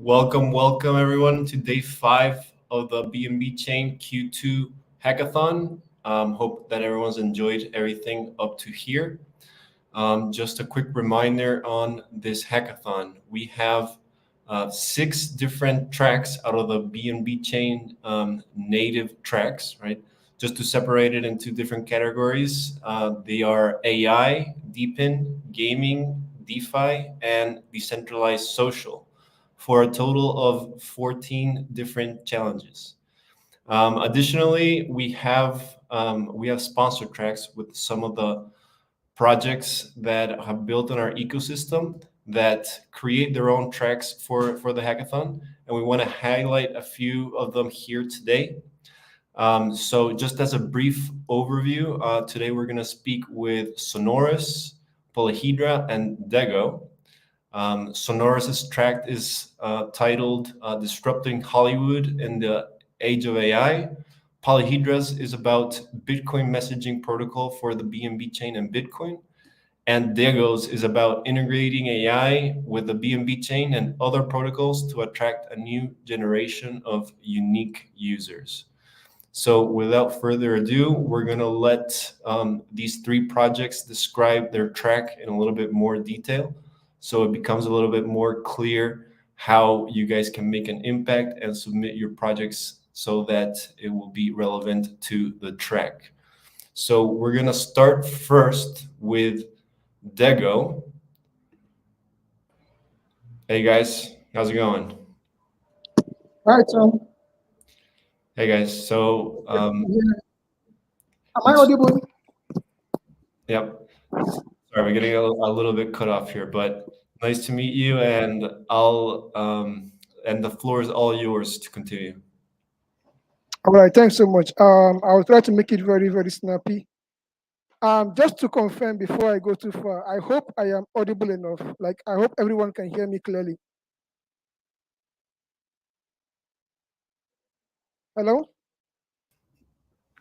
Welcome everyone to day 5 of the BNB Chain Q2 Hackathon. Hope that everyone's enjoyed everything up to here. Just a quick reminder on this hackathon. We have 6 different tracks out of the BNB Chain native tracks, right? Just to separate it into different categories. They are AI, Deepin, Gaming, DeFi, and Decentralized Social, for a total of 14 different challenges. Additionally, we have sponsored tracks with some of the projects that have built on our ecosystem that create their own tracks for the hackathon, and we want to highlight a few of them here today. So just as a brief overview, today we're going to speak with Sonorous, Polyhedra, and Dego. Sonorous's track is titled Disrupting Hollywood in the Age of AI. Polyhedra's is about Bitcoin messaging protocol for the BNB chain and Bitcoin. And Dego's is about integrating AI with the BNB chain and other protocols to attract a new generation of unique users. So without further ado, we're going to let these 3 projects describe their track in a little bit more detail, so it becomes a little bit more clear how you guys can make an impact and submit your projects so that it will be relevant to the track. So we're going to start first with Dego. Hey guys, how's it going? Hi, Tom. Hey guys, so Am I audible? yep. Sorry, we're getting a little bit cut off here, but nice to meet you, and and the floor is all yours to continue. All right, thanks so much. I will try to make it very, very snappy. Just to confirm before I go too far, I hope I am audible enough. Like, I hope everyone can hear me clearly. Hello?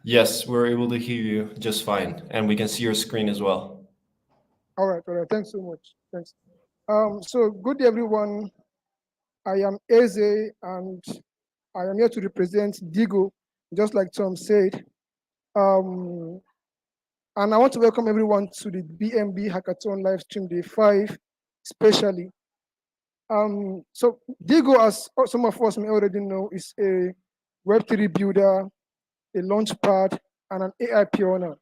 Yes, we're able to hear you just fine, and we can see your screen as well. All right. Thanks so much. Thanks. So good day, everyone. I am Eze, and I am here to represent Digo, just like Tom said. Um, and I want to welcome everyone to the BNB Hackathon live stream day 5, especially. So Digo, as some of us may already know, is a Web3 builder, a launchpad, and an AI pioneer.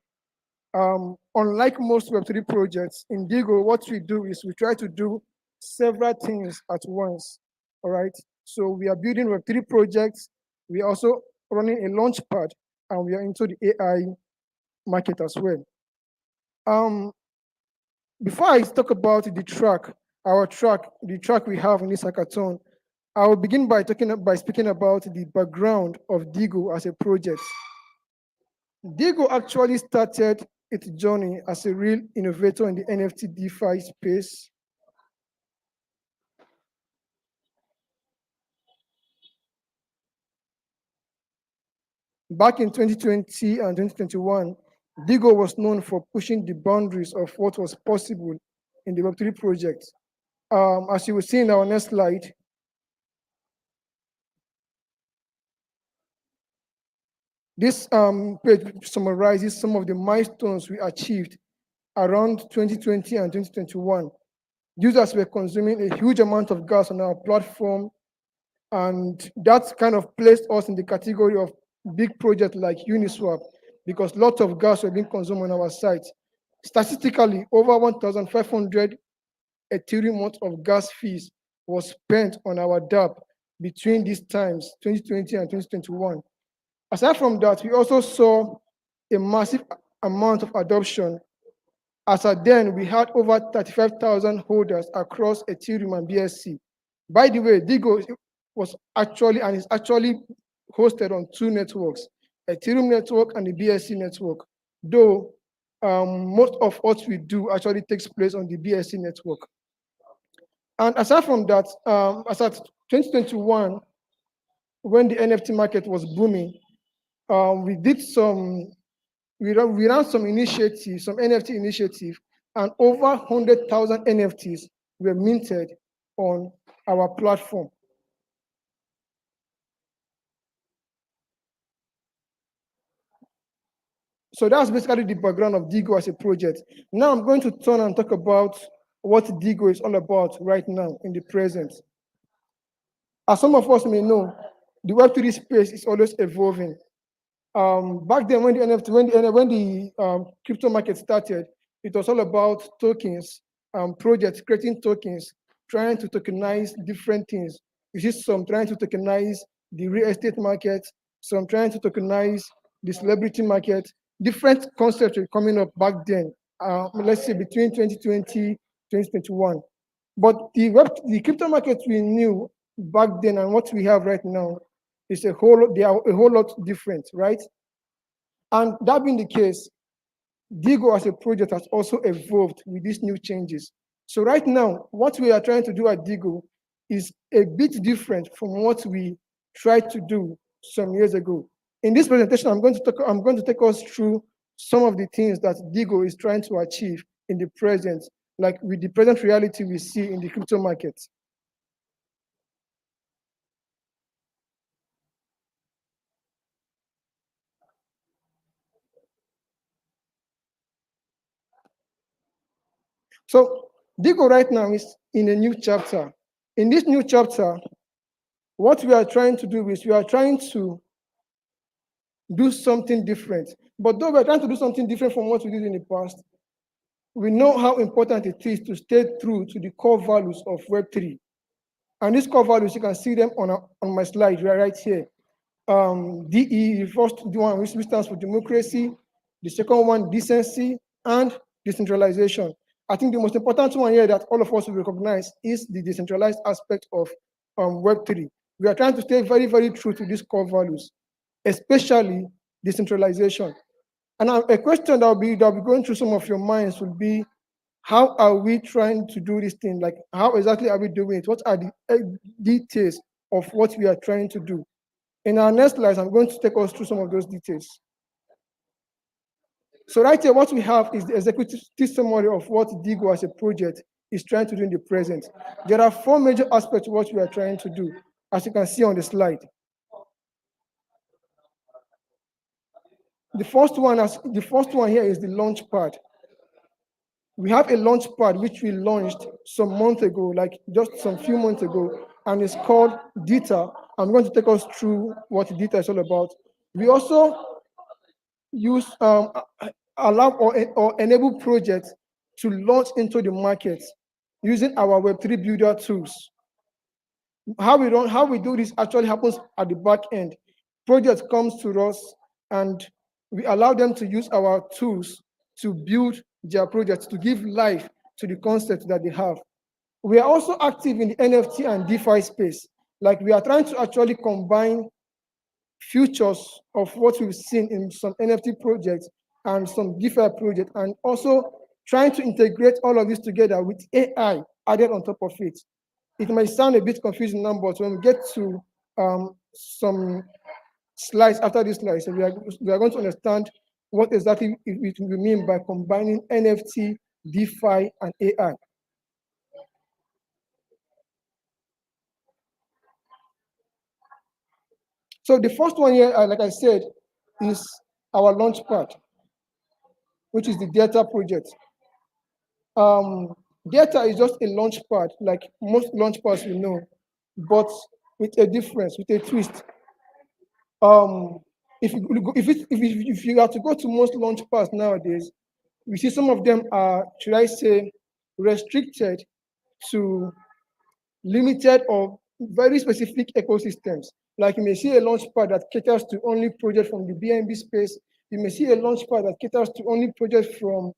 Unlike most Web3 projects, in Digo, what we do is we try to do several things at once. All right. So we are building Web3 projects. We are also running a launchpad, and we are into the AI market as well. Before I talk about the track we have in this hackathon, I will begin by speaking about the background of Digo as a project. Digo actually started its journey as a real innovator in the NFT DeFi space. Back in 2020 and 2021, Digo was known for pushing the boundaries of what was possible in the Web3 project. As you will see in our next slide, this page summarizes some of the milestones we achieved around 2020 and 2021. Users were consuming a huge amount of gas on our platform, and that kind of placed us in the category of big projects like Uniswap, because lots of gas were being consumed on our site. Statistically, over 1,500 Ethereum worth of gas fees was spent on our dApp between these times, 2020 and 2021. Aside from that, we also saw a massive amount of adoption. As at then, we had over 35,000 holders across Ethereum and BSC. By the way, Digo was actually and is actually hosted on 2 networks, Ethereum network and the BSC network, though most of what we do actually takes place on the BSC network. And aside from that, as at 2021, when the NFT market was booming, we ran some initiatives, some NFT initiative, and over 100,000 NFTs were minted on our platform. So that's basically the background of Digo as a project. Now I'm going to turn and talk about what Digo is all about right now in the present. As some of us may know, the Web3 space is always evolving. Back then, when the NFT, when the crypto market started, it was all about tokens, projects creating tokens, trying to tokenize different things. You see some trying to tokenize the real estate market, some trying to tokenize the celebrity market. Different concepts were coming up back then. Let's say between 2020, 2021. But the crypto market we knew back then and what we have right now is they are a whole lot different, right? And that being the case, Digo as a project has also evolved with these new changes. So right now, what we are trying to do at Digo is a bit different from what we tried to do some years ago. In this presentation, I'm going to take us through some of the things that Digo is trying to achieve in the present, like with the present reality we see in the crypto market. So Digo right now is in a new chapter. In this new chapter, what we are trying to do is we are trying to do something different. But though we're trying to do something different from what we did in the past, we know how important it is to stay true to the core values of Web3. And these core values, you can see them on my slide right here. DE, the first one, which stands for democracy. The second one, decency and decentralization. I think the most important one here that all of us will recognize is the decentralized aspect of Web3. We are trying to stay very, very true to these core values, especially decentralization. And a question that will be going through some of your minds will be, how are we trying to do this thing? Like, how exactly are we doing it? What are the details of what we are trying to do? In our next slides, I'm going to take us through some of those details. So right here, what we have is the executive summary of what Digo as a project is trying to do in the present. There are 4 major aspects of what we are trying to do, as you can see on the slide. The first one here is the launch pad. We have a launch pad which we launched some months ago, like just some few months ago, and it's called Dita. I'm going to take us through what Dita is all about. We also use allow or enable projects to launch into the market using our Web3 builder tools. How we do this actually happens at the back end. Project comes to us and we allow them to use our tools to build their projects, to give life to the concept that they have. We are also active in the NFT and DeFi space. Like, we are trying to actually combine features of what we've seen in some NFT projects and some DeFi projects, and also trying to integrate all of this together with AI added on top of it. It might sound a bit confusing now, but when we get to some slides after this slide, so we are going to understand what exactly we mean by combining NFT, DeFi, and AI. So the first one here, like I said, is our launchpad, which is the Data project. Data is just a launchpad, like most launchpads we know, but with a difference, with a twist. If you have to go to most launchpads nowadays, we see some of them are, should I say, restricted to limited or very specific ecosystems. Like, you may see a launchpad that caters to only projects from the BNB space. You may see a launchpad that caters to only projects from,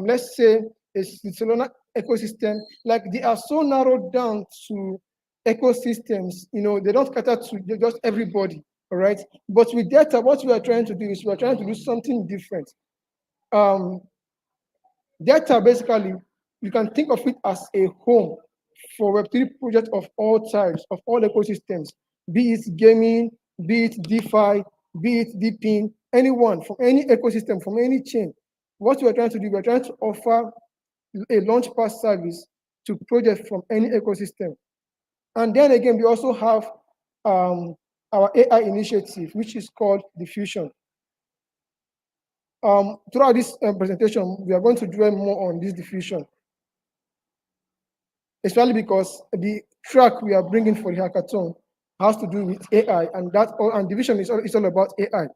let's say, a Solana ecosystem. Like, they are so narrowed down to ecosystems, they don't cater to just everybody, all right? But with Data, what we are trying to do is we are trying to do something different. Data, basically, you can think of it as a home for Web3 projects of all types, of all ecosystems, be it gaming, be it DeFi, be it DePIN, anyone, from any ecosystem, from any chain. What we're trying to do, we're trying to offer a launchpad service to projects from any ecosystem. And then again, we also have our AI initiative, which is called Diffusion. Throughout this presentation, we are going to dwell more on this diffusion, especially because the track we are bringing for the hackathon has to do with AI, and diffusion is all about AI.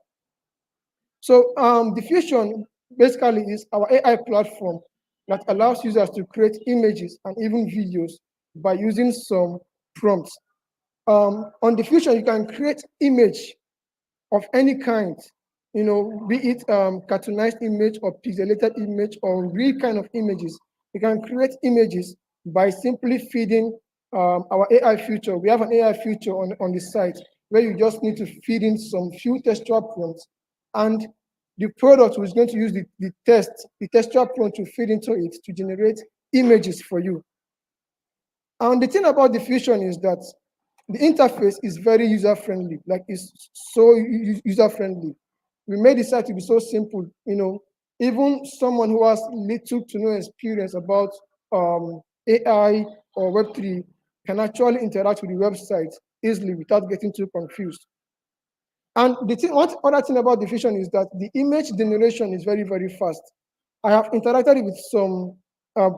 So diffusion basically is our AI platform that allows users to create images and even videos by using some prompts. On diffusion, you can create image of any kind, be it cartoonized image or pixelated image or real kind of images. You can create images by simply feeding our AI feature. We have an AI feature on the site where you just need to feed in some few textual prompts, and the product is going to use the textual prompt to feed into it to generate images for you. And the thing about diffusion is that the interface is very user-friendly, like it's so user-friendly. We made the site to be so simple, even someone who has little to no experience about AI or Web3 can actually interact with the website easily without getting too confused. And one other thing about diffusion is that the image generation is very, very fast. I have interacted with some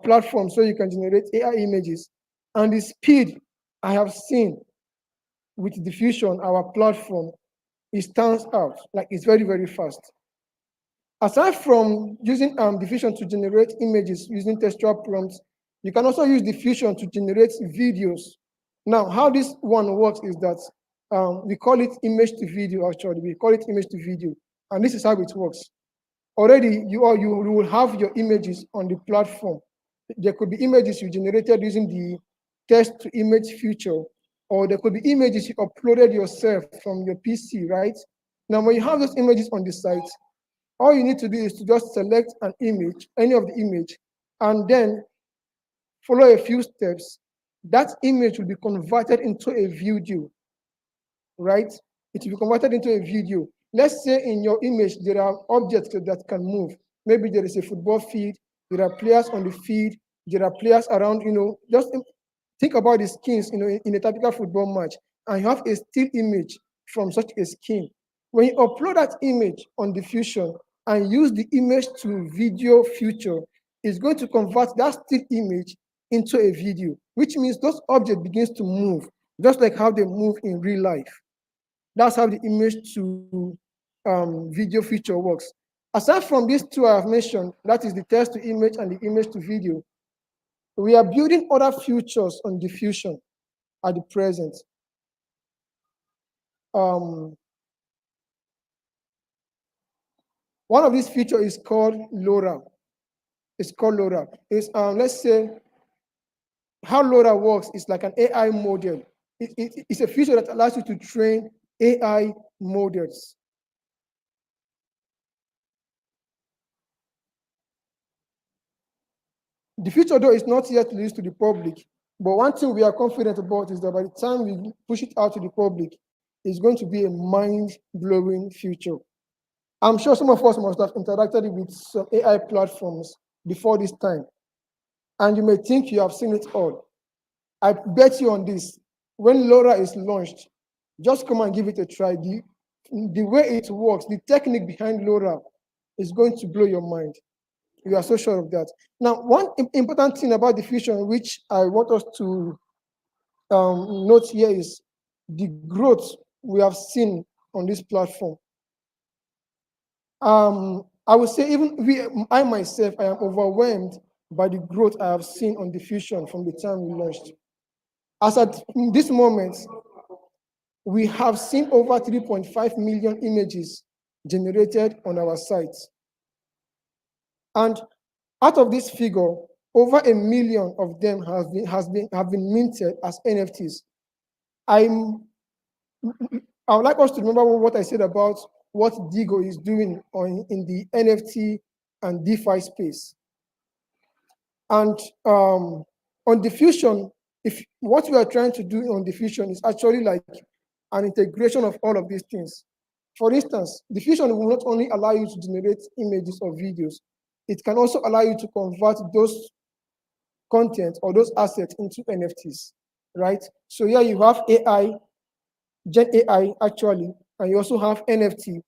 platforms so you can generate AI images, and the speed I have seen with diffusion, our platform, it stands out. Like it's very, very fast. Aside from using diffusion to generate images using textual prompts, you can also use diffusion to generate videos. Now, how this one works is that we call it image to video, actually. We call it image to video. And this is how it works. Already, you will have your images on the platform. There could be images you generated using the text to image feature, or there could be images you uploaded yourself from your PC, right? Now, when you have those images on the site, all you need to do is to just select an image, any of the image, and then follow a few steps. That image will be converted into a video, right? It will be converted into a video. Let's say in your image, there are objects that can move. Maybe there is a football field, there are players on the field, there are players around, just think about the skins, in a typical football match, and you have a still image from such a skin. When you upload that image on diffusion and use the image to video feature, it's going to convert that still image into a video, which means those objects begins to move, just like how they move in real life. That's how the image to video feature works. Aside from these two I have mentioned, that is the text to image and the image to video, we are building other features on diffusion at the present. One of these features is called LoRa. It's called LoRa. Let's say how LoRa works is like an AI model. It's a feature that allows you to train AI models. The feature, though, is not yet released to the public, but one thing we are confident about is that by the time we push it out to the public, it's going to be a mind-blowing feature. I'm sure some of us must have interacted with some AI platforms before this time, and you may think you have seen it all. I bet you on this, when LoRa is launched, just come and give it a try. The way it works, the technique behind LoRa is going to blow your mind. We are so sure of that. Now, one important thing about diffusion, which I want us to note here, is the growth we have seen on this platform. I would say I myself, I am overwhelmed by the growth I have seen on diffusion from the time we launched. As at this moment, we have seen over 3.5 million images generated on our site. And out of this figure, over 1 million of them have been minted as NFTs. I would like us to remember what I said about what Digo is doing in the NFT and DeFi space. And on diffusion, if what we are trying to do on diffusion is actually like an integration of all of these things. For instance, diffusion will not only allow you to generate images or videos, it can also allow you to convert those content or those assets into NFTs, right? So here you have AI, Gen AI actually, and you also have NFT.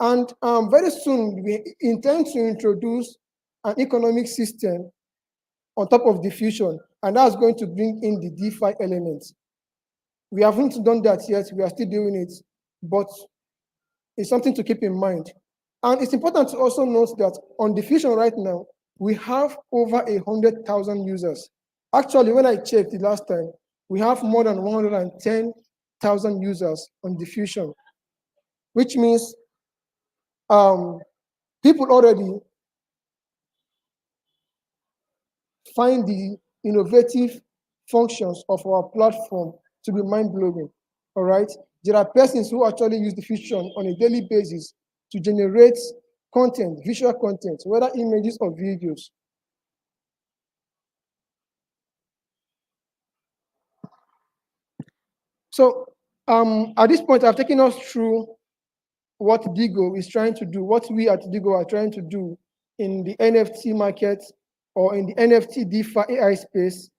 And very soon, we intend to introduce an economic system on top of diffusion, and that's going to bring in the DeFi elements. We haven't done that yet, we are still doing it, but it's something to keep in mind. And it's important to also note that on diffusion right now, we have over 100,000 users. Actually, when I checked the last time, we have more than 110,000 users on diffusion, which means people already find the innovative functions of our platform to be mind-blowing, all right? There are persons who actually use diffusion on a daily basis to generate content, visual content, whether images or videos. So at this point, I've taken us through what Digo is trying to do, what we at Digo are trying to do in the NFT market or in the NFT DeFi AI space,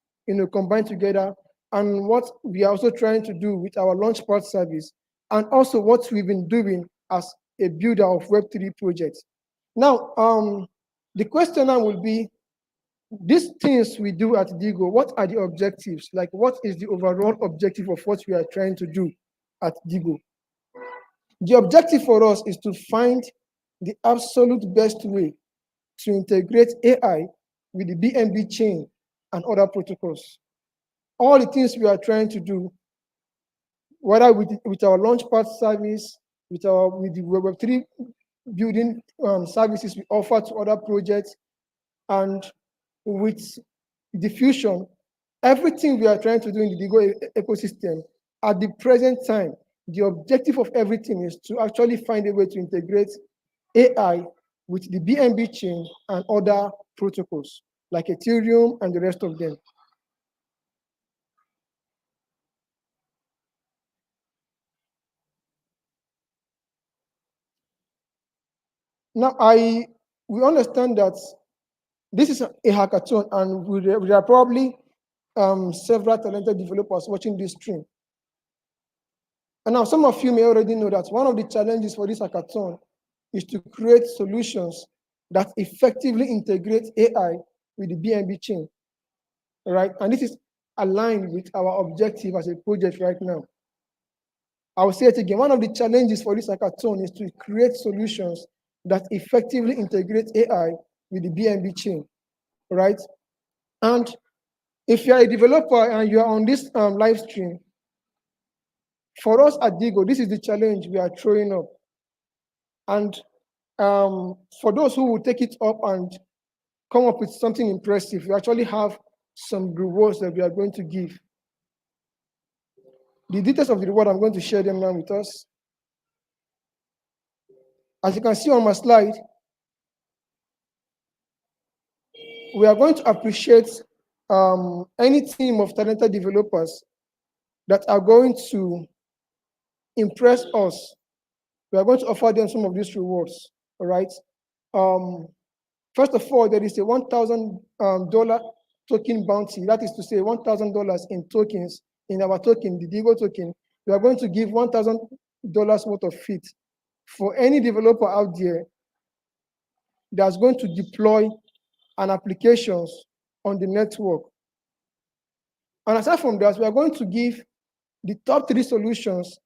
combined together, and what we are also trying to do with our Launchpad service, and also what we've been doing as a builder of Web3 projects. Now, the question now will be, these things we do at Digo, what are the objectives? Like, what is the overall objective of what we are trying to do at Digo? The objective for us is to find the absolute best way to integrate AI with the BNB chain and other protocols. All the things we are trying to do, whether with our Launchpad service, with the Web3 building services we offer to other projects, and with diffusion, everything we are trying to do in the Digo ecosystem, at the present time, the objective of everything is to actually find a way to integrate AI with the BNB chain and other protocols, like Ethereum and the rest of them. Now, we understand that this is a hackathon, and there are probably several talented developers watching this stream. And now some of you may already know that one of the challenges for this hackathon is to create solutions that effectively integrate AI with the BNB chain, right? And this is aligned with our objective as a project right now. I will say it again, one of the challenges for this hackathon is to create solutions that effectively integrate AI with the BNB chain, right? And if you're a developer and you're on this live stream, for us at Digo, this is the challenge we are throwing up. And for those who will take it up and come up with something impressive, we actually have some rewards that we are going to give. The details of the reward, I'm going to share them now with us. As you can see on my slide, we are going to appreciate any team of talented developers that are going to impress us. We are going to offer them some of these rewards, all right? First of all, there is a $1,000 token bounty. That is to say $1,000 in tokens, in our token, the Digo token. We are going to give $1,000 worth of feet for any developer out there that's going to deploy an applications on the network. And aside from that, we are going to give the top three solutions.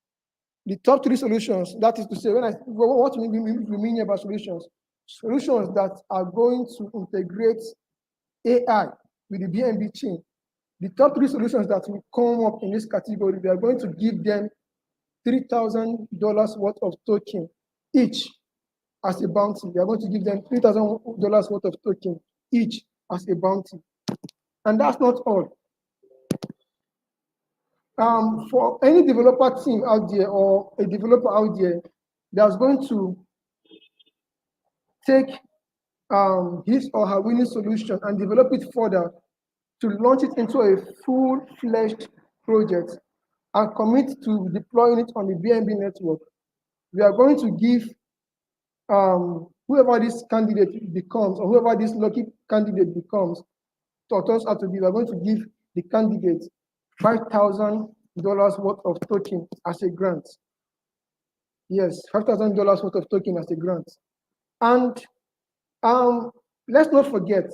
The top three solutions, that is to say, what we mean about solutions that are going to integrate AI with the BNB chain. The top three solutions that will come up in this category, we are going to give them $3,000 worth of token each as a bounty. We are going to give them $3,000 worth of token each as a bounty. And that's not all. For any developer team out there or a developer out there that's going to take his or her winning solution and develop it further to launch it into a full-fledged project and commit to deploying it on the BNB network, we are going to give whoever this candidate becomes, or whoever this lucky candidate becomes, turns out to be, we are going to give the candidate $5,000 worth of token as a grant. Yes, $5,000 worth of token as a grant. And let's not forget,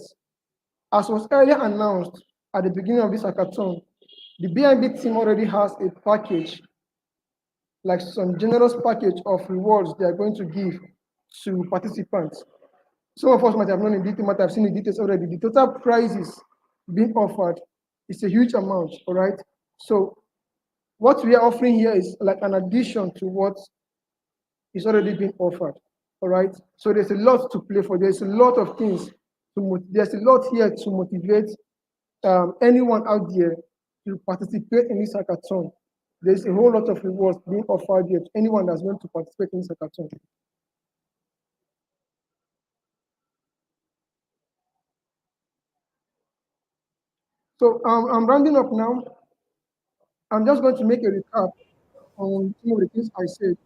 as was earlier announced at the beginning of this hackathon, the BNB team already has a package, like some generous package of rewards they are going to give to participants. Some of us might have known in detail, might have seen the details already. The total prizes being offered is a huge amount, all right? So what we are offering here is like an addition to what is already being offered, all right? So there's a lot to play for. There's a lot of things. There's a lot here to motivate anyone out there to participate in this hackathon. There's a whole lot of rewards being offered here to anyone that's going to participate in this hackathon. So I'm rounding up now. I'm just going to make a recap on some of the things I said.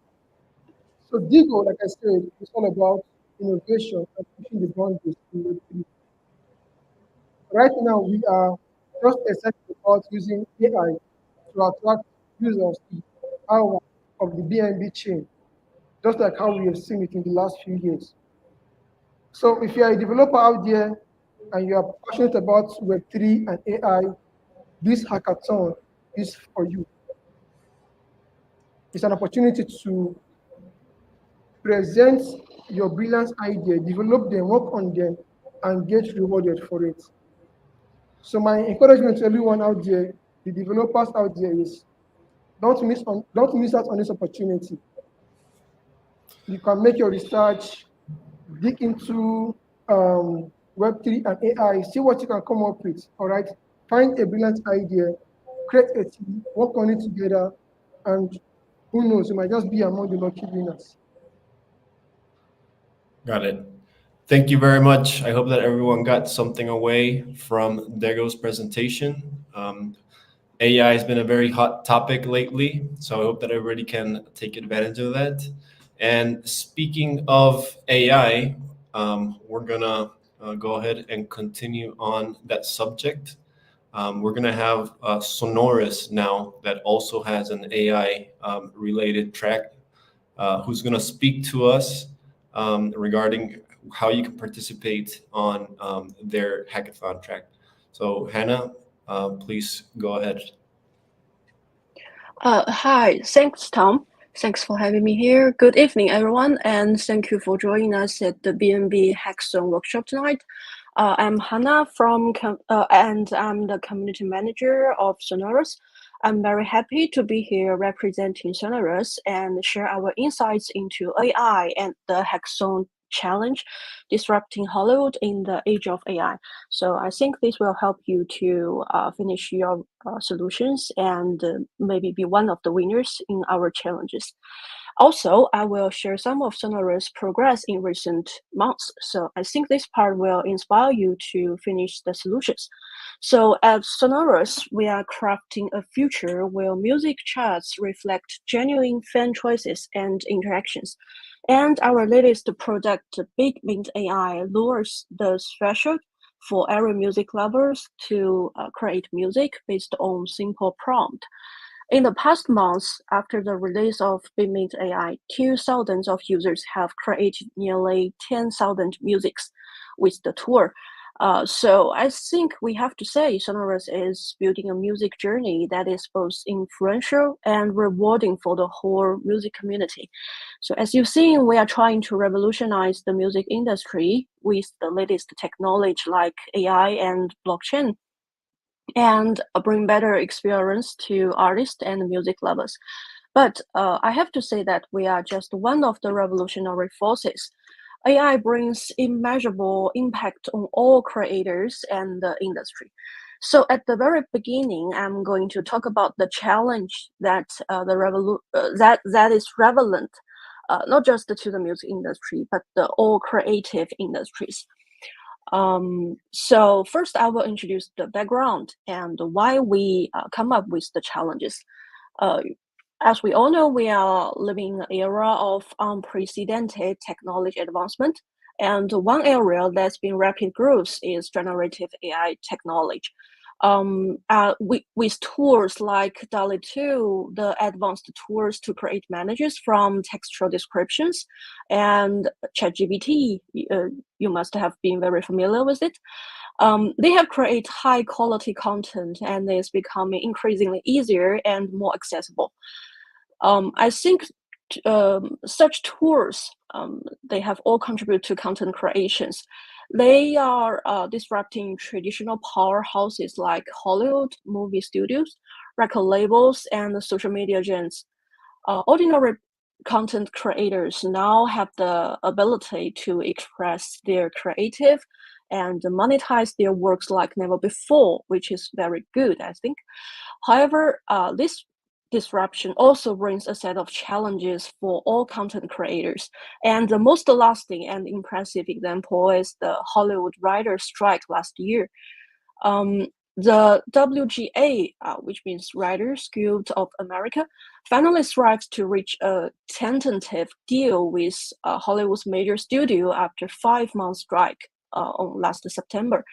So DIGO, like I said, is all about innovation and pushing the boundaries in Web3. Right now, we are just excited about using AI to attract users to the power of the BNB chain, just like how we have seen it in the last few years. So if you are a developer out there and you are passionate about Web3 and AI, this hackathon is for you. It's an opportunity to present your brilliant idea, develop them, work on them, and get rewarded for it. So my encouragement to everyone out there, the developers out there, is don't miss out on this opportunity. You can make your research, dig into Web3 and AI, see what you can come up with. All right, find a brilliant idea, create a team, work on it together, and who knows, you might just be among the lucky winners. Got it. Thank you very much. I hope that everyone got something away from Dego's presentation. AI has been a very hot topic lately, so I hope that everybody can take advantage of that. And speaking of AI, we're gonna go ahead and continue on that subject. We're gonna have Sonorous now that also has an AI related track, who's gonna speak to us regarding how you can participate on their hackathon track. So Hannah, please go ahead. Hi, thanks, Tom. Thanks for having me here. Good evening, everyone, and thank you for joining us at the BNB Hackathon workshop tonight. I'm Hannah and I'm the community manager of Sonorous. I'm very happy to be here representing Sonorous and share our insights into AI and the hackathon challenge, disrupting Hollywood in the age of AI. So I think this will help you to finish your solutions and maybe be one of the winners in our challenges. Also, I will share some of Sonorous' progress in recent months. So I think this part will inspire you to finish the solutions. So at Sonorous, we are crafting a future where music charts reflect genuine fan choices and interactions. And our latest product, Big Mint AI, lowers the threshold for every music lovers to create music based on simple prompt. In the past months, after the release of BitMint AI, 2,000 of users have created nearly 10,000 musics with the tool. So I think we have to say Sonorous is building a music journey that is both influential and rewarding for the whole music community. So as you've seen, we are trying to revolutionize the music industry with the latest technology like AI and blockchain, and bring better experience to artists and music lovers. But I have to say that we are just one of the revolutionary forces. AI brings immeasurable impact on all creators and the industry. So at the very beginning, I'm going to talk about the challenge that that is relevant, not just to the music industry, but the all creative industries. So first, I will introduce the background and why we come up with the challenges. As we all know, we are living in an era of unprecedented technology advancement. And one area that's been rapid growth is generative AI technology. with tools like DALL-E 2, the advanced tools to create images from textual descriptions, and ChatGPT, you must have been very familiar with it. They have created high quality content, and it's becoming increasingly easier and more accessible. I think such tools, they have all contributed to content creations. They are disrupting traditional powerhouses like Hollywood movie studios, record labels, and social media giants. Ordinary content creators now have the ability to express their creative and monetize their works like never before, which is very good, I think. However, this disruption also brings a set of challenges for all content creators. And the most lasting and impressive example is the Hollywood writers' strike last year. The WGA, which means Writers Guild of America, finally strived to reach a tentative deal with Hollywood's major studio after 5 months strike on last September.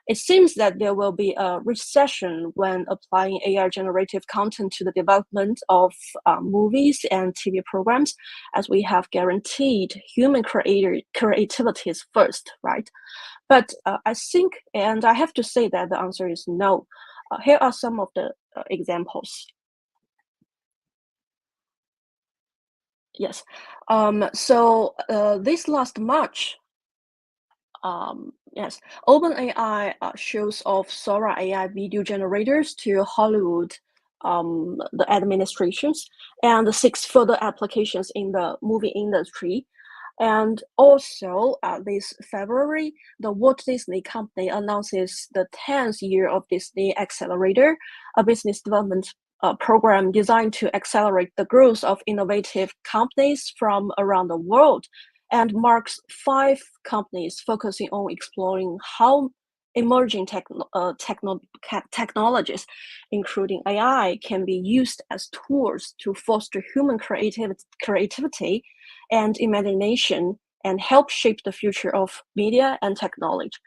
It seems that there will be a recession when applying AI generative content to the development of movies and TV programs, as we have guaranteed human creativity is first, right? But I think, and I have to say that the answer is no. Here are some of the examples. Yes. So this last March, yes, OpenAI shows off Sora AI video generators to Hollywood, the administrations, and 6 further applications in the movie industry. And also, this February, the Walt Disney Company announces the 10th year of Disney Accelerator, a business development program designed to accelerate the growth of innovative companies from around the world, and marks 5 companies focusing on exploring how emerging technologies, including AI, can be used as tools to foster human creativity and imagination and help shape the future of media and technology.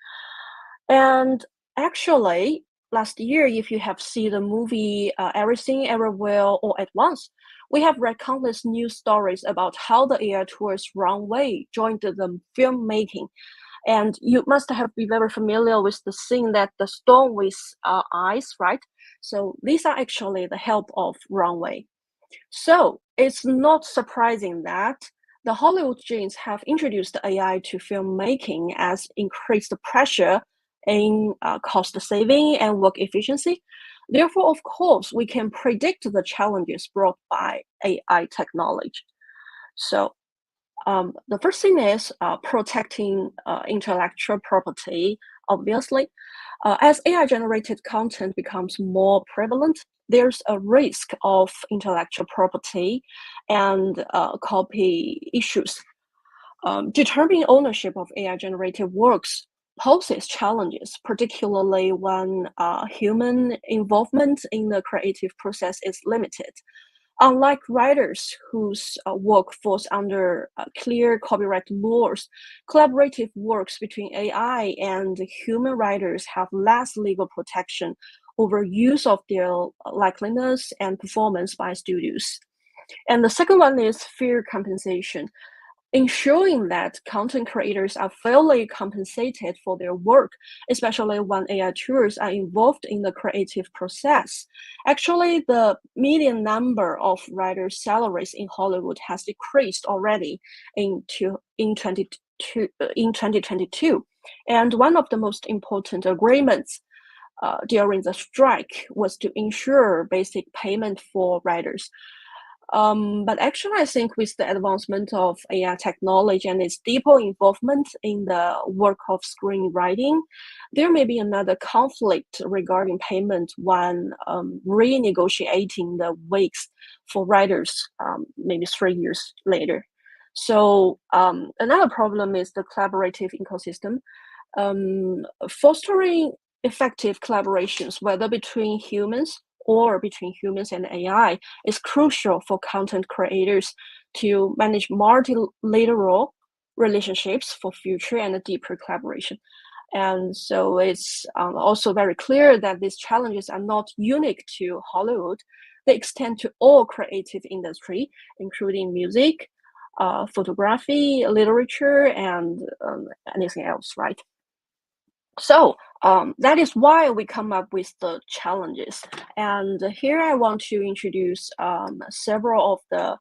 And actually, last year, if you have seen the movie Everything Everywhere All at Once, we have read countless news stories about how the AI tools Runway joined the filmmaking. And you must have been very familiar with the scene that the stone with eyes, right? So these are actually the help of Runway. So it's not surprising that the Hollywood giants have introduced AI to filmmaking as increased pressure in cost saving and work efficiency. Therefore, of course, we can predict the challenges brought by AI technology. So the first thing is protecting intellectual property, obviously. As AI-generated content becomes more prevalent, there's a risk of intellectual property and copy issues. Determining ownership of AI-generated works poses challenges, particularly when human involvement in the creative process is limited. Unlike writers whose work falls under clear copyright laws, collaborative works between AI and human writers have less legal protection over use of their likeliness and performance by studios. And the second one is fair compensation. Ensuring that content creators are fairly compensated for their work, especially when AI tools are involved in the creative process. Actually, the median number of writers' salaries in Hollywood has decreased already in 2022. And one of the most important agreements during the strike was to ensure basic payment for writers. But actually, I think with the advancement of AI technology and its deeper involvement in the work of screenwriting, there may be another conflict regarding payment when renegotiating the wages for writers maybe 3 years later. So another problem is the collaborative ecosystem. Fostering effective collaborations, whether between humans or between humans and AI, is crucial for content creators to manage multilateral relationships for future and deeper collaboration. And so it's also very clear that these challenges are not unique to Hollywood. They extend to all creative industry, including music, photography, literature, and anything else, right? So that is why we come up with the challenges. And here I want to introduce several of the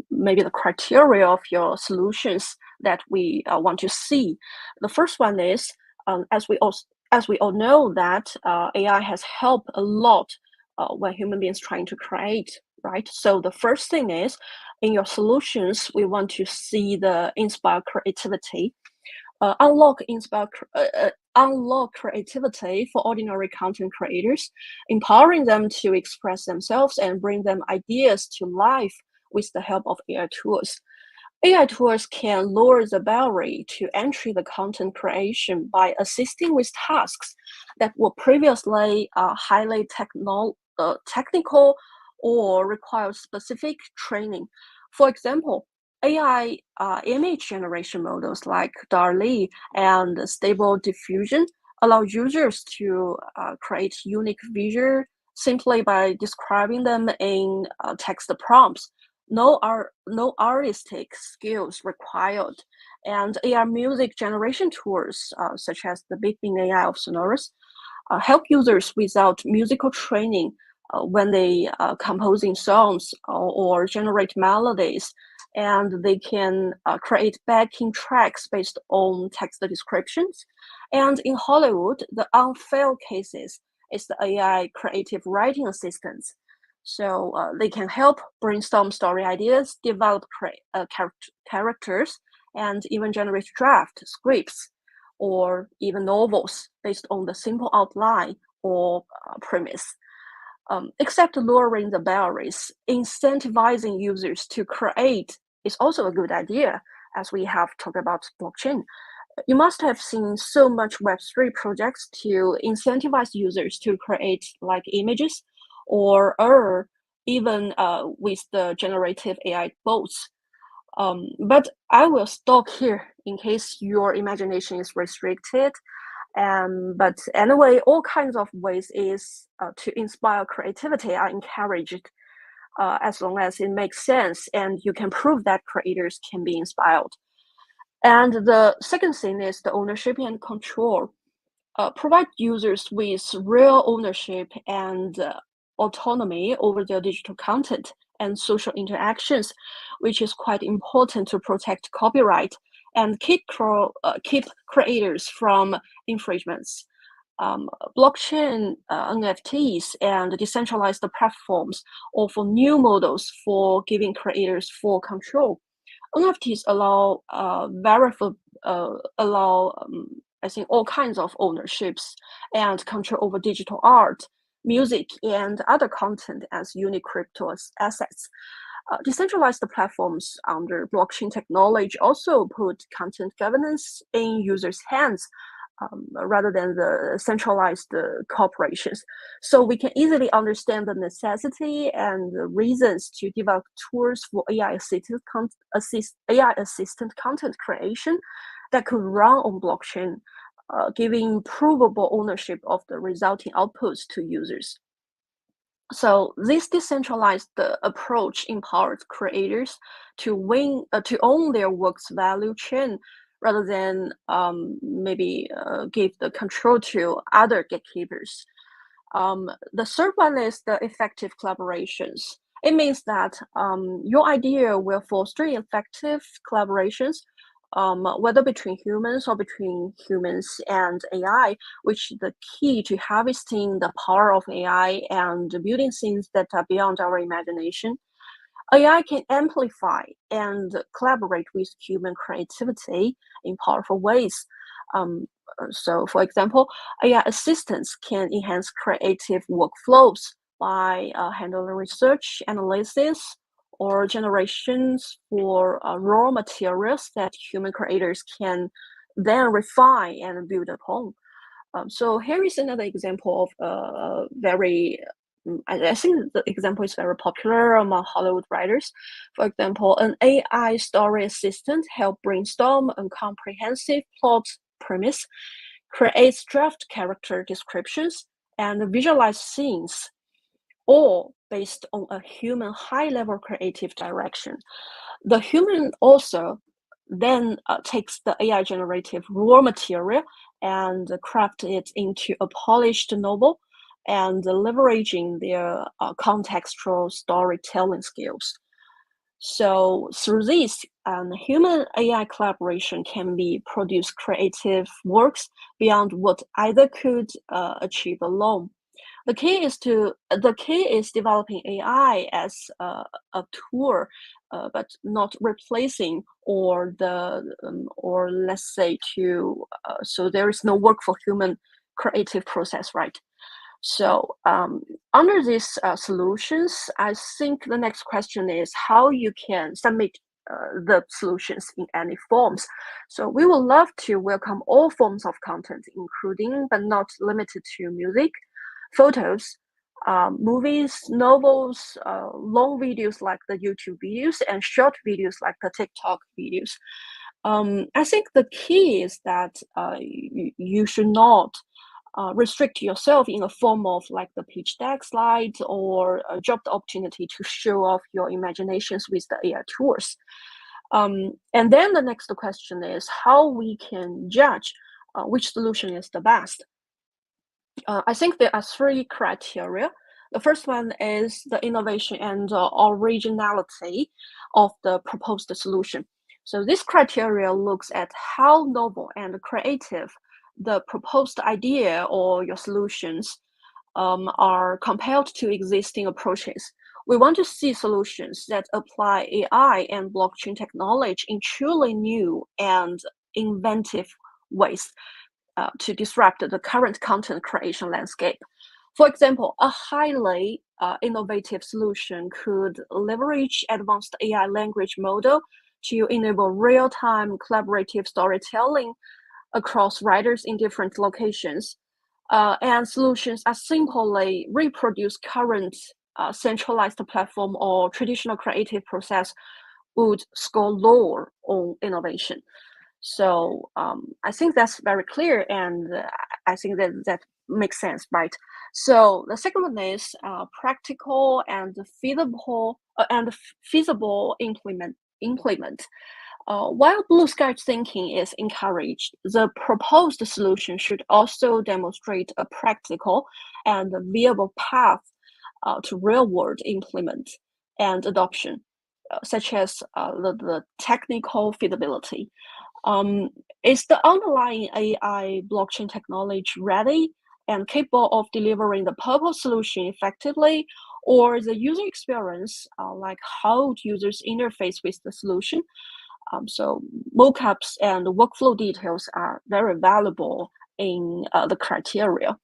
maybe the criteria of your solutions that we want to see. The first one is, as we all know that AI has helped a lot when human beings trying to create, right? So the first thing is, in your solutions, we want to see the inspire creativity. Unlock creativity for ordinary content creators, empowering them to express themselves and bring them ideas to life with the help of AI tools. AI tools can lower the barrier to entry the content creation by assisting with tasks that were previously highly technical or require specific training. For example, AI image generation models like DALL-E and Stable Diffusion allow users to create unique visuals simply by describing them in text prompts. No artistic skills required. And AI music generation tools, such as the Big AI of Sonorous, help users without musical training when they composing songs or generate melodies, and they can create backing tracks based on text descriptions. And in Hollywood, the unfair cases is the AI creative writing assistants. So they can help brainstorm story ideas, develop characters, and even generate draft scripts or even novels based on the simple outline or premise. Except lowering the barriers, incentivizing users to create is also a good idea, as we have talked about blockchain. You must have seen so much Web3 projects to incentivize users to create like images or even with the generative AI bots. But I will stop here in case your imagination is restricted. But anyway, all kinds of ways is to inspire creativity are encouraged as long as it makes sense and you can prove that creators can be inspired. And the second thing is the ownership and control. Provide users with real ownership and autonomy over their digital content and social interactions, which is quite important to protect copyright and keep creators from infringements. Blockchain NFTs and decentralized platforms offer new models for giving creators full control. NFTs allow I think all kinds of ownerships and control over digital art, music, and other content as unique crypto assets. Decentralized platforms under blockchain technology also put content governance in users' hands rather than the centralized corporations. So we can easily understand the necessity and the reasons to develop tools for AI assistant content creation that could run on blockchain, giving provable ownership of the resulting outputs to users. So this decentralized approach empowers creators to own their work's value chain rather than maybe give the control to other gatekeepers. The third one is the effective collaborations. It means that your idea will foster effective collaborations, whether between humans or between humans and AI, which is the key to harvesting the power of AI and building things that are beyond our imagination. AI can amplify and collaborate with human creativity in powerful ways. So, for example, AI assistants can enhance creative workflows by handling research, analysis, or generations for raw materials that human creators can then refine and build upon. So here is another example of I think the example is very popular among Hollywood writers. For example, an AI story assistant helped brainstorm a comprehensive plot premise, creates draft character descriptions, and visualize scenes, all based on a human high-level creative direction. The human also then takes the AI generative raw material and craft it into a polished novel, and leveraging their contextual storytelling skills. So through this, human AI collaboration can be produce creative works beyond what either could achieve alone. The key is developing AI as a tool, but not replacing or let's say so there is no work for human creative process, right? So under these solutions, I think the next question is how you can submit the solutions in any forms. So we would love to welcome all forms of content, including but not limited to music, photos, movies, novels, long videos like the YouTube videos, and short videos like the TikTok videos. I think the key is that you should not restrict yourself in a form of like the pitch deck slides or a job opportunity to show off your imaginations with the AI tools. And then the next question is how we can judge which solution is the best. I think there are three criteria. The first one is the innovation and originality of the proposed solution. So this criteria looks at how novel and creative the proposed idea or your solutions are compared to existing approaches. We want to see solutions that apply AI and blockchain technology in truly new and inventive ways to disrupt the current content creation landscape. For example, a highly innovative solution could leverage advanced AI language model to enable real-time collaborative storytelling across writers in different locations. And solutions that simply reproduce current centralized platform or traditional creative process would score lower on innovation. So I think that's very clear, and I think that makes sense, right? So the second one is practical and feasible implement. While blue sky thinking is encouraged, the proposed solution should also demonstrate a practical and viable path to real-world implement and adoption, such as the technical feasibility. Is the underlying AI blockchain technology ready and capable of delivering the purpose solution effectively, or the user experience, like how users interface with the solution? So mockups and workflow details are very valuable in the criteria.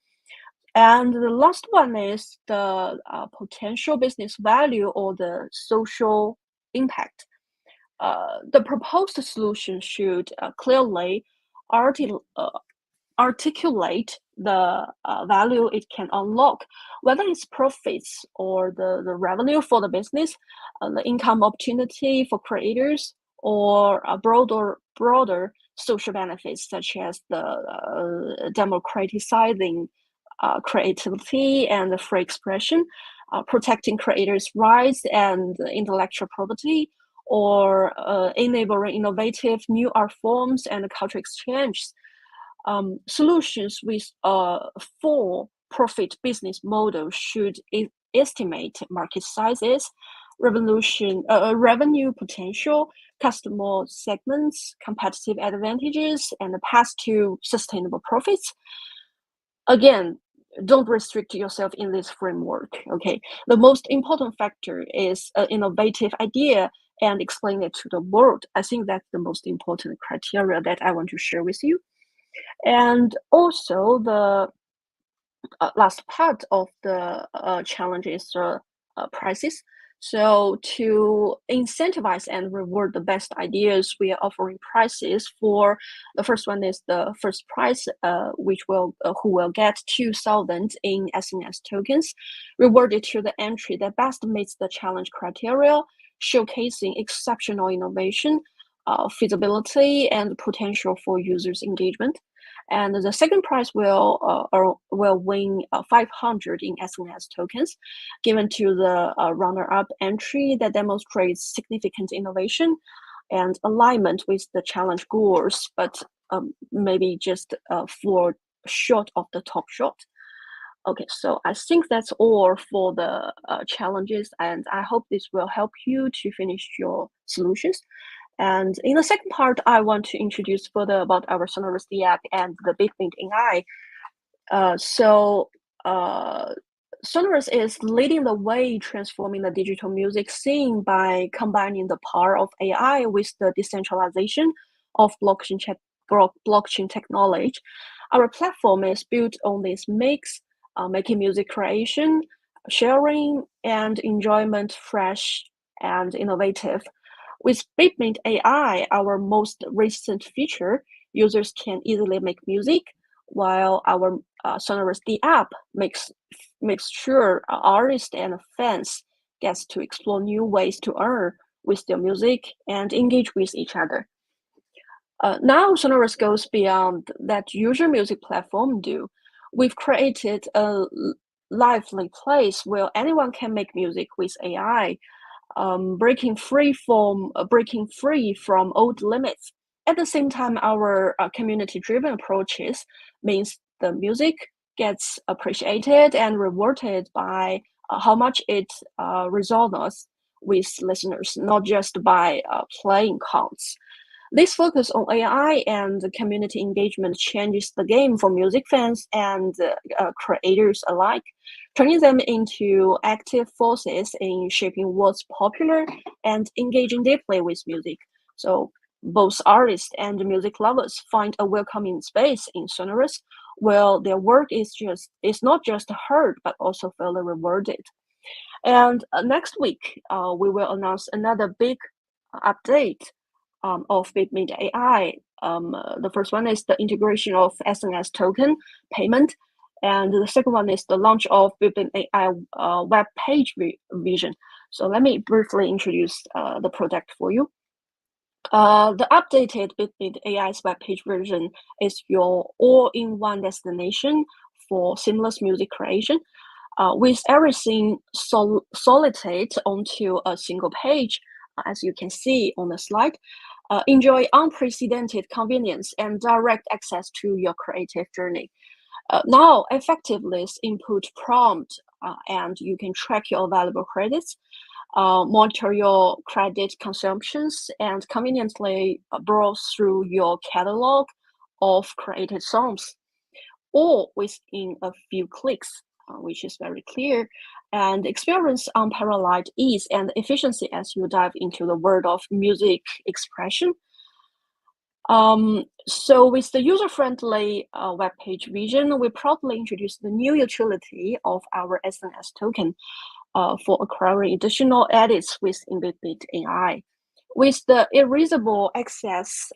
And the last one is the potential business value or the social impact. The proposed solution should clearly articulate the value it can unlock, whether it's profits or the revenue for the business, the income opportunity for creators, or broader social benefits such as the democratizing creativity and the free expression, protecting creators' rights and intellectual property, or enabling innovative new art forms and cultural exchanges. Solutions with a for-profit business model should estimate market sizes, revenue potential, customer segments, competitive advantages, and the path to sustainable profits. Again, don't restrict yourself in this framework, okay? The most important factor is an innovative idea and explain it to the world. I think that's the most important criteria that I want to share with you. And also the last part of the challenge is prices. So to incentivize and reward the best ideas, we are offering prices for the first one is the first prize, which will who will get 2,000 in SNS tokens, rewarded to the entry that best meets the challenge criteria, showcasing exceptional innovation. feasibility and potential for users' engagement. And the second prize will win 500 in SNS tokens, given to the runner-up entry that demonstrates significant innovation and alignment with the challenge goals, but maybe just for short of the top shot. Okay, so I think that's all for the challenges, and I hope this will help you to finish your solutions. And in the second part, I want to introduce further about our Sonorous app and the BitMint AI. Sonorous is leading the way transforming the digital music scene by combining the power of AI with the decentralization of blockchain technology. Our platform is built on this mix, making music creation, sharing, and enjoyment fresh and innovative. With BitMint AI, our most recent feature, users can easily make music, while our Sonorous app makes sure artists and fans gets to explore new ways to earn with their music and engage with each other. Now Sonorous goes beyond that usual music platform do. We've created a lively place where anyone can make music with AI, breaking free from old limits. At the same time, our community-driven approaches means the music gets appreciated and rewarded by how much it resonates with listeners, not just by playing counts. This focus on AI and community engagement changes the game for music fans and creators alike, turning them into active forces in shaping what's popular and engaging deeply with music. So both artists and music lovers find a welcoming space in Sonorous, where their work is not just heard but also feel rewarded. And next week, we will announce another big update of BitMint AI. The first one is the integration of SNS token payment, and the second one is the launch of BitMint AI web page vision. So let me briefly introduce the product for you. The updated BitMint AI's web page version is your all-in-one destination for seamless music creation, with everything consolidated onto a single page, as you can see on the slide. Enjoy unprecedented convenience and direct access to your creative journey. Now, effectively input prompt, and you can track your available credits, monitor your credit consumptions, and conveniently browse through your catalog of created songs, all within a few clicks, which is very clear, and experience unparalleled ease and efficiency as you dive into the world of music expression. So with the user-friendly web page vision, we proudly introduced the new utility of our SNS token for acquiring additional edits with BitMint AI. With the irreversible access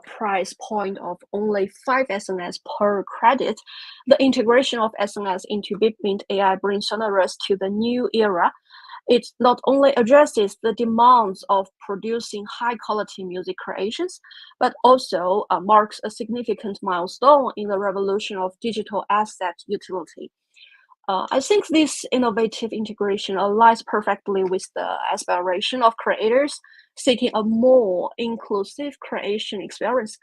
price point of only 5 SNS per credit, the integration of SNS into BitMint AI brings Sonorous to the new era. It not only addresses the demands of producing high-quality music creations, but also marks a significant milestone in the revolution of digital asset utility. I think this innovative integration aligns perfectly with the aspiration of creators seeking a more inclusive creation experience.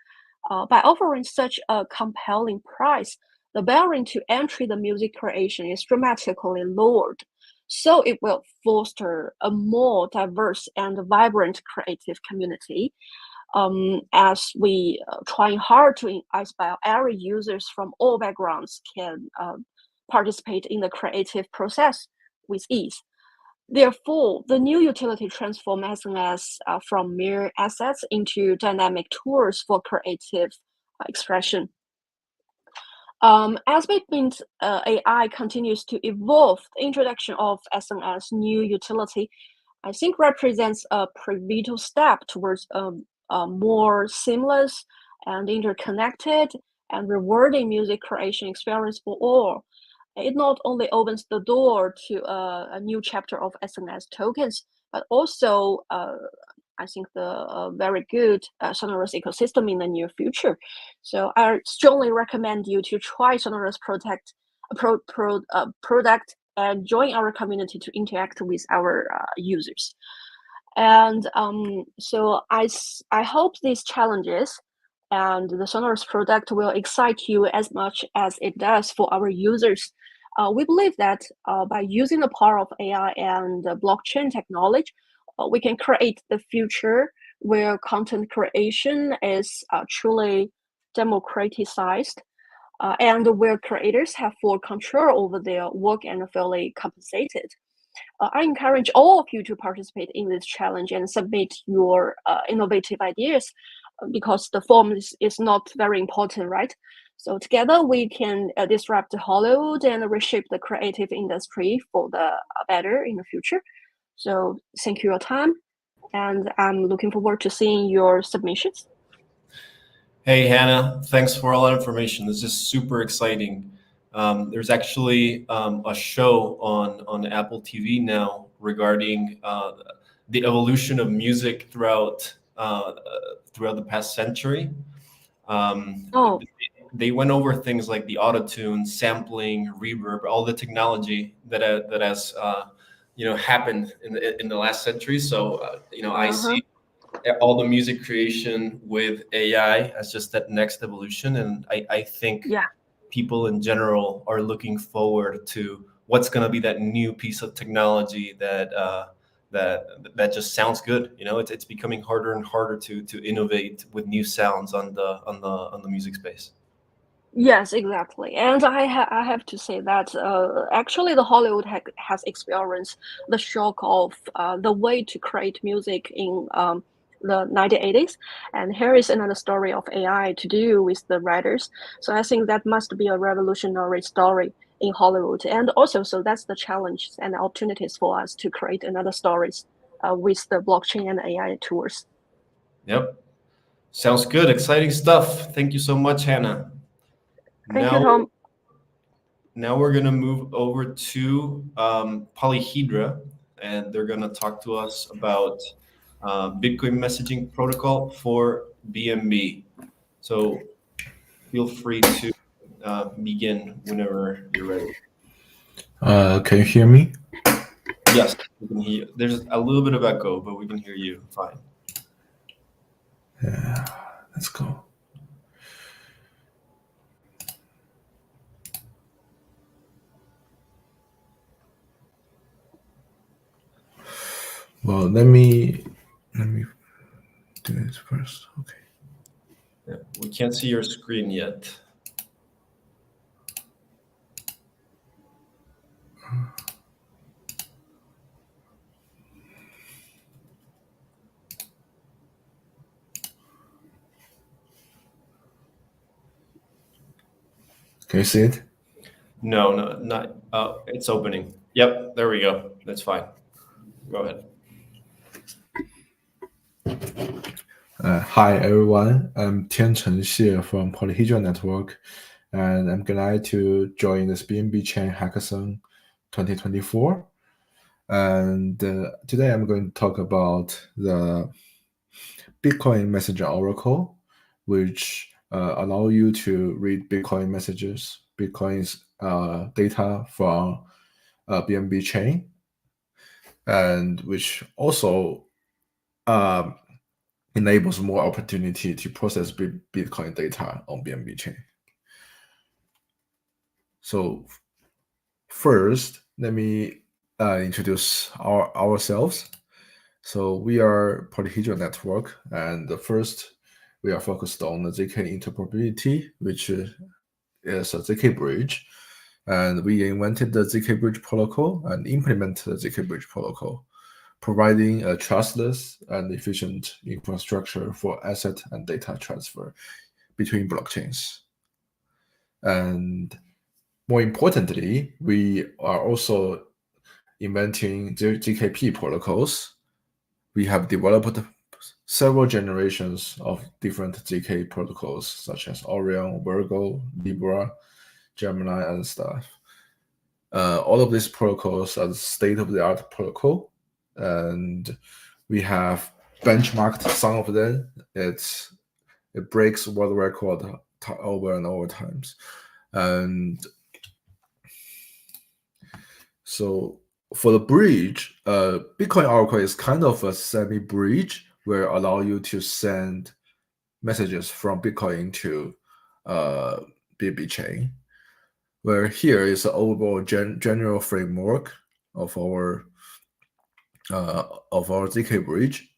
By offering such a compelling price, the barrier to entry the music creation is dramatically lowered. So it will foster a more diverse and vibrant creative community, as we trying hard to inspire every users from all backgrounds can participate in the creative process with ease. Therefore, the new utility transforms SNS from mere assets into dynamic tools for creative expression. As BitMint AI continues to evolve, the introduction of SNS new utility, I think, represents a pivotal step towards a more seamless and interconnected and rewarding music creation experience for all. It not only opens the door to a new chapter of SNS tokens, but also I think, the very good Sonorous ecosystem in the near future. So I strongly recommend you to try Sonorous product and join our community to interact with our users. And so I hope these challenges and the Sonorous product will excite you as much as it does for our users. We believe that by using the power of AI and blockchain technology, we can create the future where content creation is truly democratized, and where creators have full control over their work and feel compensated. I encourage all of you to participate in this challenge and submit your innovative ideas, because the form is not very important, right? So together we can disrupt Hollywood and reshape the creative industry for the better in the future. So thank you for your time, and I'm looking forward to seeing your submissions. Hey, Hannah, thanks for all that information. This is super exciting. There's actually a show on Apple TV now regarding the evolution of music throughout the past century. They went over things like the autotune, sampling, reverb, all the technology that has happened in the last century. So I see all the music creation with AI as just that next evolution, and I think people in general are looking forward to what's going to be that new piece of technology that just sounds good. It's becoming harder and harder to innovate with new sounds on the music space. Yes, exactly. And I have to say that actually the Hollywood has experienced the shock of the way to create music in the 1980s. And here is another story of AI to do with the writers. So I think that must be a revolutionary story in Hollywood. And also, so that's the challenge and opportunities for us to create another stories with the blockchain and AI tools. Yep. Sounds good. Exciting stuff. Thank you so much, Hannah. Thank you, Tom. Now we're going to move over to Polyhedra, and they're going to talk to us about Bitcoin messaging protocol for BNB. So feel free to begin whenever you're ready. Can you hear me? Yes, we can hear you. There's a little bit of echo, but we can hear you fine. Yeah, let's go. Well, let me do this first. Okay. Yeah, we can't see your screen yet. Can you see it? No, not. It's opening. Yep, there we go. That's fine. Go ahead. Hi, everyone. I'm Tiancheng Xie from Polyhedra Network, and I'm glad to join this BNB Chain Hackathon 2024. And today I'm going to talk about the Bitcoin Messenger Oracle, which allow you to read Bitcoin messages, Bitcoin's data from BNB Chain, and which also enables more opportunity to process Bitcoin data on BNB Chain. So first, let me introduce ourselves. So we are Polyhedra Network, and first we are focused on the ZK interoperability, which is a ZK bridge. And we invented the ZK bridge protocol and implemented the ZK bridge protocol, providing a trustless and efficient infrastructure for asset and data transfer between blockchains. And more importantly, we are also inventing ZKP protocols. We have developed several generations of different ZK protocols, such as Orion, Virgo, Libra, Gemini, and stuff. All of these protocols are state-of-the-art protocol, and we have benchmarked some of them. It breaks world record over and over times. And so for the bridge, Bitcoin Oracle is kind of a semi-bridge where allow you to send messages from Bitcoin to BNB Chain. Where here is the overall general framework of our ZK bridge,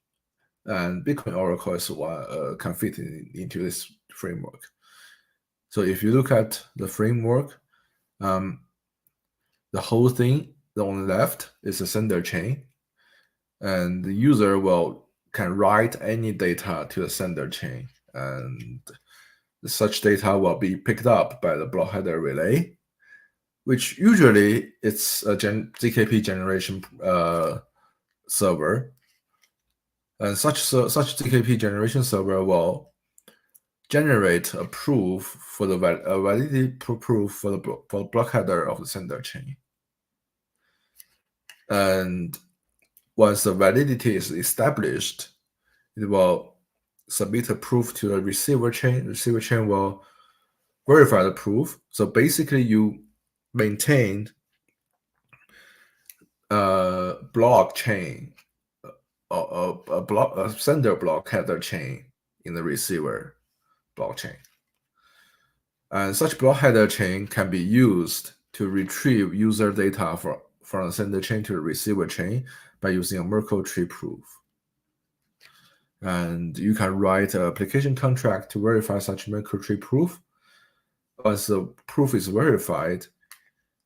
and Bitcoin Oracle is can fit into this framework. So if you look at the framework, the whole thing on the left is a sender chain, and the user can write any data to the sender chain, and such data will be picked up by the block header relay, which usually it's a ZKP generation server, and such ZKP generation server will generate a proof for the validity proof for the block header of the sender chain. And once the validity is established, it will submit a proof to the receiver chain. The receiver chain will verify the proof. So basically, you maintain a blockchain, a sender block header chain in the receiver blockchain. And such block header chain can be used to retrieve user data from the sender chain to the receiver chain by using a Merkle tree proof. And you can write an application contract to verify such Merkle tree proof. Once the proof is verified,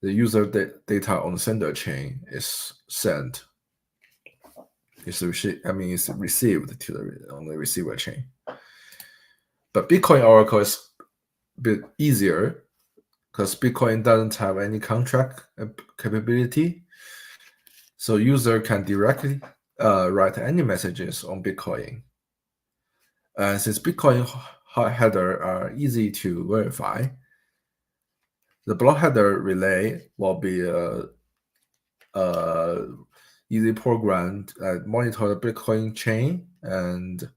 the user data on the sender chain is sent. It's received on the receiver chain. But Bitcoin Oracle is a bit easier because Bitcoin doesn't have any contract capability. So user can directly write any messages on Bitcoin. And since Bitcoin header are easy to verify, the block header relay will be easy program that monitor the Bitcoin chain and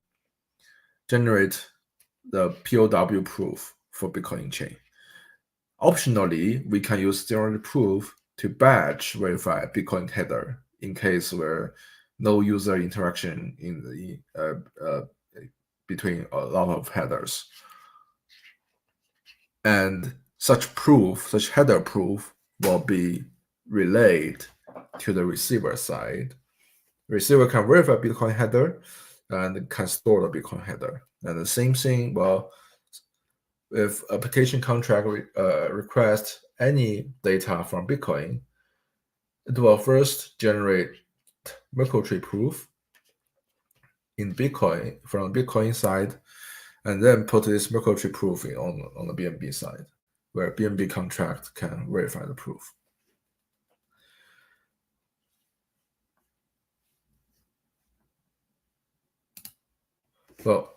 generate the POW proof for Bitcoin chain. Optionally, we can use zero proof to batch verify Bitcoin header in case where no user interaction in the between a lot of headers. And such header proof will be relayed to the receiver side. Receiver can verify Bitcoin header and can store the Bitcoin header. And the same thing, if application contract requests any data from Bitcoin, it will first generate Merkle tree proof in Bitcoin from Bitcoin side, and then put this Merkle tree proof on the BNB side, where BNB contract can verify the proof. Well,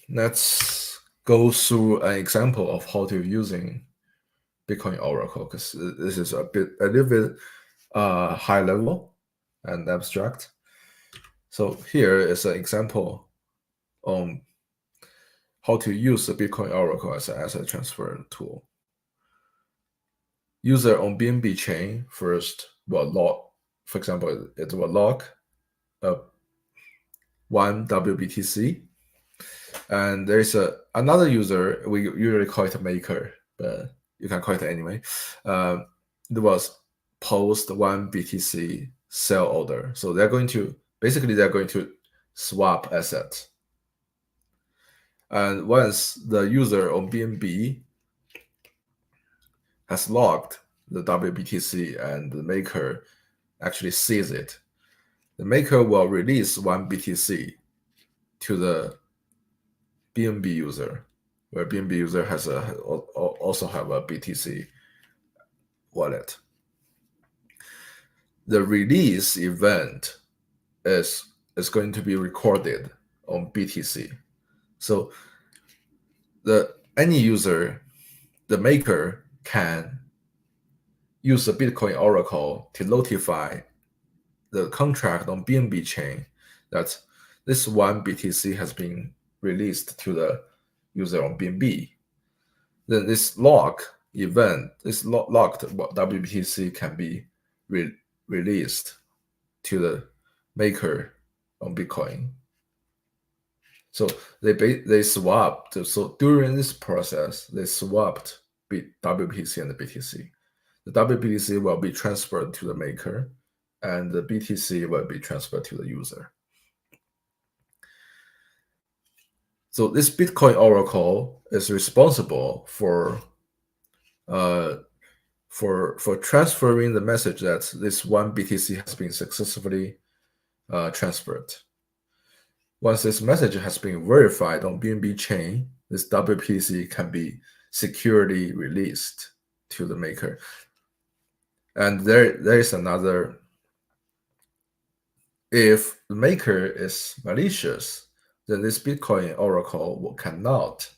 let's go through an example of how to using Bitcoin Oracle, because this is a little bit high level and abstract. So here is an example on how to use the Bitcoin Oracle as an asset transfer tool. User on BNB chain first will log, for example, it will log one WBTC. And there's another user, we usually call it a maker, but you can call it anyway. It was post one BTC sell order. So they're going to swap assets. And once the user on BNB has logged the WBTC and the maker actually sees it, the maker will release one BTC to the BNB user, where BNB user has also have a BTC wallet. The release event is going to be recorded on BTC. So any user, the maker, can use the Bitcoin Oracle to notify the contract on BNB chain that this one BTC has been released to the user on BNB. Then this lock event, this locked WBTC can be released to the maker on Bitcoin. So they swapped. So during this process, they swapped WBTC and the BTC. The WBTC will be transferred to the maker, and the BTC will be transferred to the user. So this Bitcoin Oracle is responsible for transferring the message that this one BTC has been successfully transferred. Once this message has been verified on BNB Chain, this WBTC can be securely released to the maker. And there is another. If the maker is malicious, then this Bitcoin Oracle cannot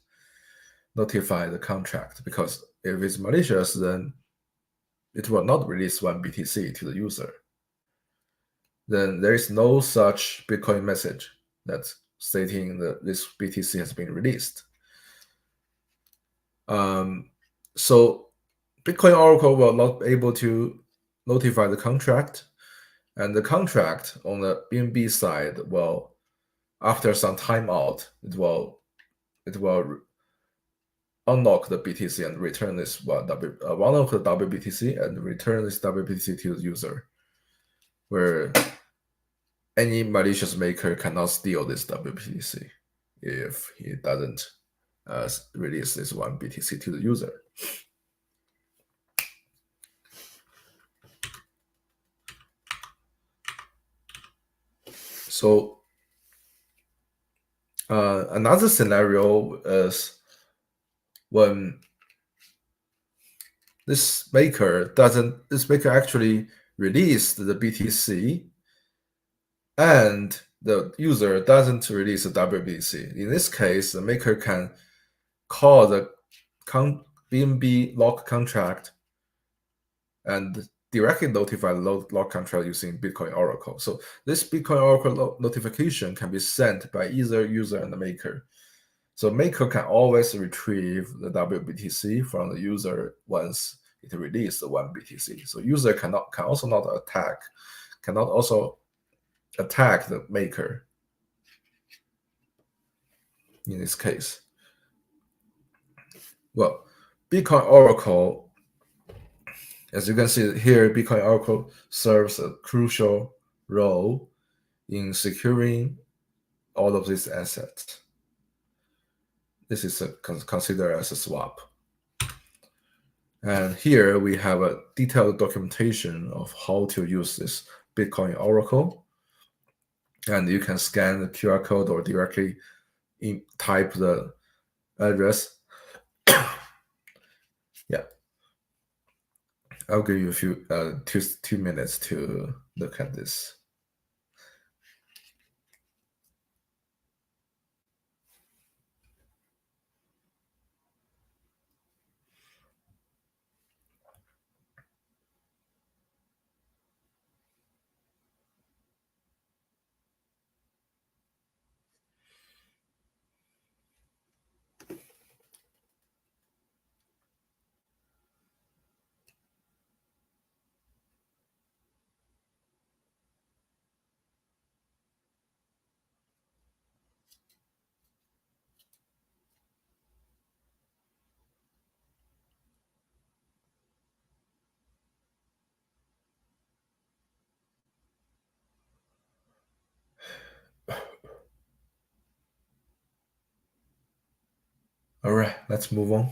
notify the contract, because if it's malicious, then it will not release one BTC to the user. Then there is no such Bitcoin message that's stating that this BTC has been released. So Bitcoin Oracle will not be able to notify the contract, and the contract on the BNB side will, after some timeout, it will unlock the BTC and return this unlock the WBTC and return this WBTC to the user, where any malicious maker cannot steal this WBTC if he doesn't release this one BTC to the user. So another scenario is when this maker actually released the BTC and the user doesn't release the WBTC. In this case, the maker can call the BNB lock contract and directly notify the lock contract using Bitcoin Oracle. So this Bitcoin Oracle notification can be sent by either user and the maker. So maker can always retrieve the WBTC from the user once it releases the one BTC. So user cannot also attack the maker in this case. Well, Bitcoin Oracle, as you can see here, Bitcoin Oracle serves a crucial role in securing all of these assets. This is considered as a swap. And here we have a detailed documentation of how to use this Bitcoin Oracle. And you can scan the QR code or directly type the address. Yeah. I'll give you a few 2 minutes to look at this. All right, let's move on.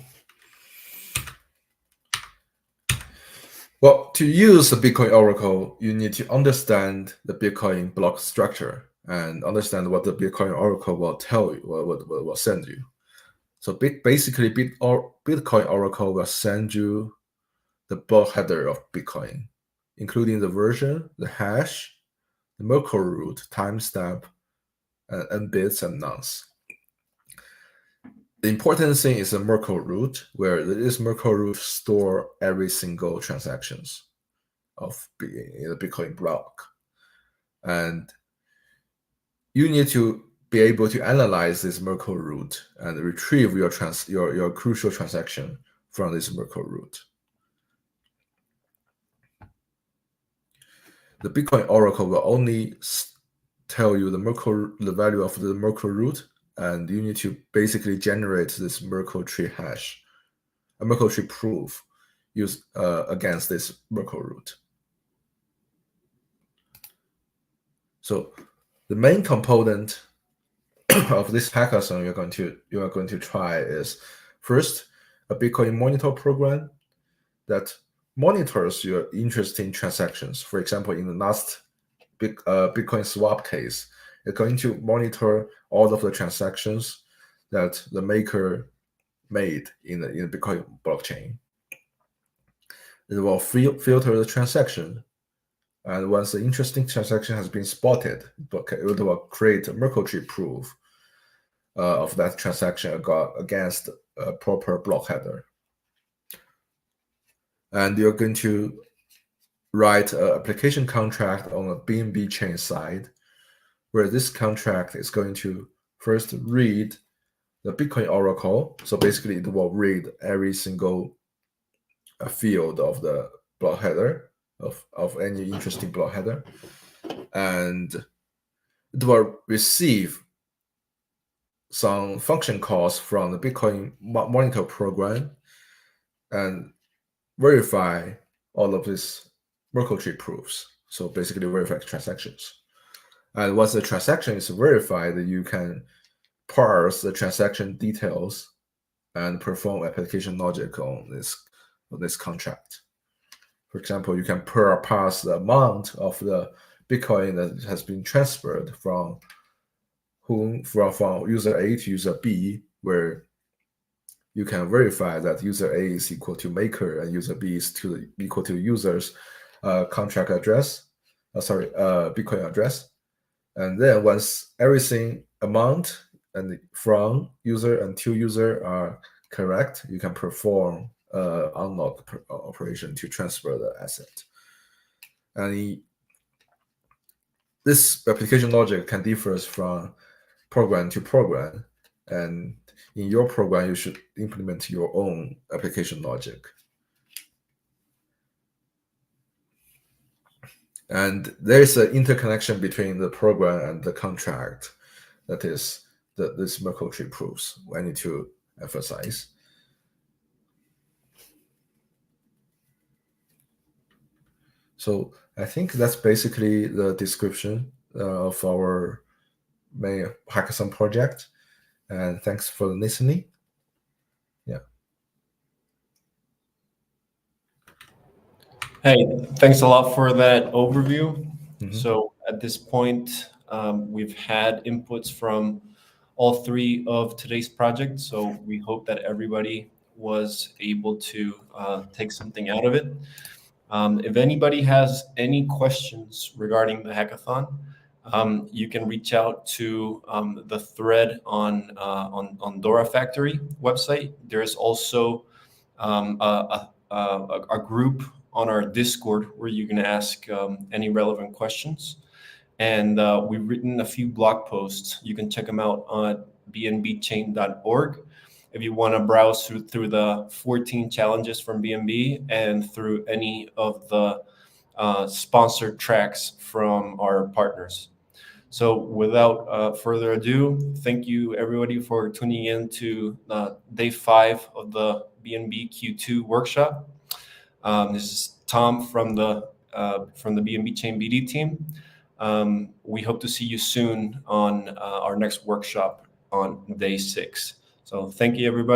Well, to use the Bitcoin Oracle, you need to understand the Bitcoin block structure and understand what the Bitcoin Oracle will tell you, will send you. So basically, Bitcoin Oracle will send you the block header of Bitcoin, including the version, the hash, the Merkle root, timestamp, and bits and nonce. The important thing is the Merkle root, where this Merkle root store every single transactions of the Bitcoin block. And you need to be able to analyze this Merkle root and retrieve your crucial transaction from this Merkle root. The Bitcoin Oracle will only tell you the value of the Merkle root, and you need to basically generate this Merkle tree hash, a Merkle tree proof against this Merkle root. So the main component of this hackathon you are going to try is first a Bitcoin monitor program that monitors your interesting transactions. For example, in the last Bitcoin swap case, it's going to monitor all of the transactions that the maker made in the Bitcoin blockchain. It will filter the transaction, and once the interesting transaction has been spotted, it will create a Merkle tree proof of that transaction against a proper block header. And you're going to write an application contract on a BNB chain side, where this contract is going to first read the Bitcoin Oracle. So basically, it will read every single field of the block header, of any interesting block header. And it will receive some function calls from the Bitcoin monitor program and verify all of these Merkle tree proofs. So basically verify transactions. And once the transaction is verified, you can parse the transaction details and perform application logic on this contract. For example, you can parse the amount of the Bitcoin that has been transferred from user A to user B, where you can verify that user A is equal to maker and user B is equal to user's contract address, Bitcoin address. And then once everything amount and from user and to user are correct, you can perform unlock operation to transfer the asset. And this application logic can differ from program to program, and in your program you should implement your own application logic. And there is an interconnection between the program and the contract. That is this Merkle tree proofs I need to emphasize. So I think that's basically the description of our main hackathon project. And thanks for listening. Yeah. Hey, thanks a lot for that overview. Mm-hmm. So at this point, we've had inputs from all three of today's projects. So we hope that everybody was able to take something out of it. If anybody has any questions regarding the hackathon, you can reach out to the thread on Dora Factory website. There's also a group on our Discord where you can ask any relevant questions. And we've written a few blog posts. You can check them out on bnbchain.org. If you want to browse through the 14 challenges from BNB and through any of the sponsored tracks from our partners. So without further ado, thank you everybody for tuning in to day 5 of the BNB Q2 workshop. This is Tom from the BNB Chain BD team. We hope to see you soon on our next workshop on day 6. So thank you, everybody.